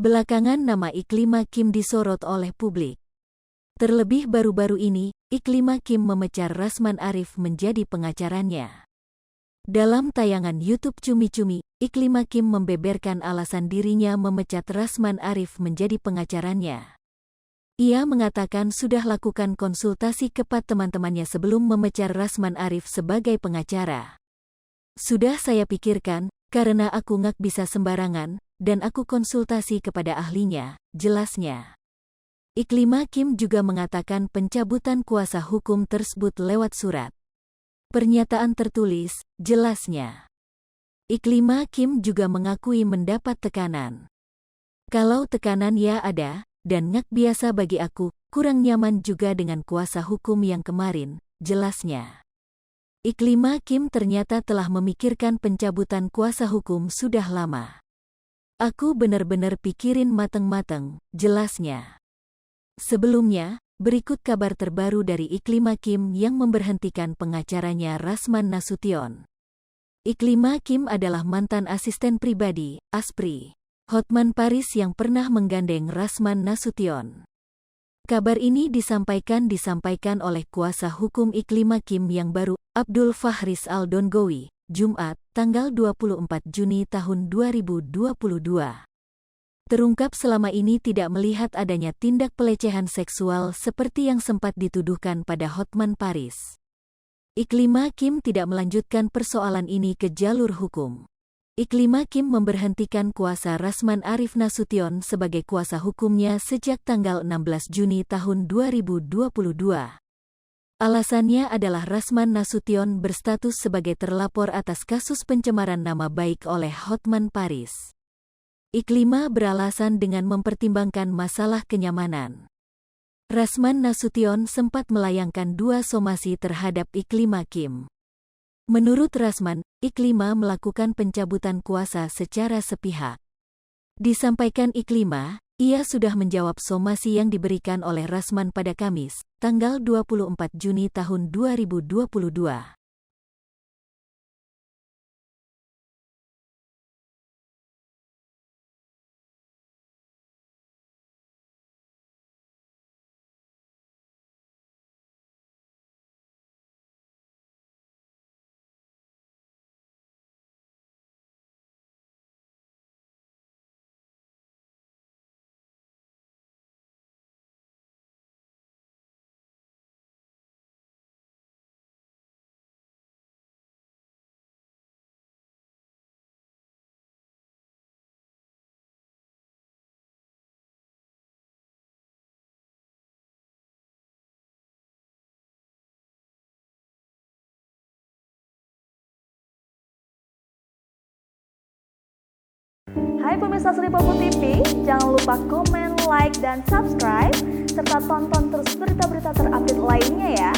Belakangan nama Iklima Kim disorot oleh publik. Terlebih baru-baru ini, Iklima Kim memecar Rasman Arif menjadi pengacaranya. Dalam tayangan YouTube Cumi-Cumi, Iklima Kim membeberkan alasan dirinya memecat Rasman Arif menjadi pengacaranya. Ia mengatakan sudah lakukan konsultasi kepada teman-temannya sebelum memecar Rasman Arif sebagai pengacara. Sudah saya pikirkan, karena aku nggak bisa sembarangan, dan aku konsultasi kepada ahlinya, jelasnya. Iklima Kim juga mengatakan pencabutan kuasa hukum tersebut lewat surat pernyataan tertulis, jelasnya. Iklima Kim juga mengakui mendapat tekanan. Kalau tekanan ya ada, dan nggak biasa bagi aku, kurang nyaman juga dengan kuasa hukum yang kemarin, jelasnya. Iklima Kim ternyata telah memikirkan pencabutan kuasa hukum sudah lama. Aku benar-benar pikirin mateng-mateng, jelasnya. Sebelumnya, berikut kabar terbaru dari Iklima Kim yang memberhentikan pengacaranya Rasman Nasution. Iklima Kim adalah mantan asisten pribadi, ASPRI, Hotman Paris yang pernah menggandeng Rasman Nasution. Kabar ini disampaikan oleh kuasa hukum Iklima Kim yang baru, Abdul Fahris Al-Dongowi, Jumat, tanggal 24 Juni tahun 2022. Terungkap selama ini tidak melihat adanya tindak pelecehan seksual seperti yang sempat dituduhkan pada Hotman Paris. Iklima Kim tidak melanjutkan persoalan ini ke jalur hukum. Iklima Kim memberhentikan kuasa Rasman Arif Nasution sebagai kuasa hukumnya sejak tanggal 16 Juni tahun 2022. Alasannya adalah Rasman Nasution berstatus sebagai terlapor atas kasus pencemaran nama baik oleh Hotman Paris. Iklima beralasan dengan mempertimbangkan masalah kenyamanan. Rasman Nasution sempat melayangkan 2 somasi terhadap Iklima Kim. Menurut Rasman, Iklima melakukan pencabutan kuasa secara sepihak. Disampaikan Iklima, ia sudah menjawab somasi yang diberikan oleh Rasman pada Kamis, tanggal 24 Juni tahun 2022. Hai pemirsa Sri Popo TV, jangan lupa komen, like, dan subscribe, serta tonton terus berita-berita terupdate lainnya ya.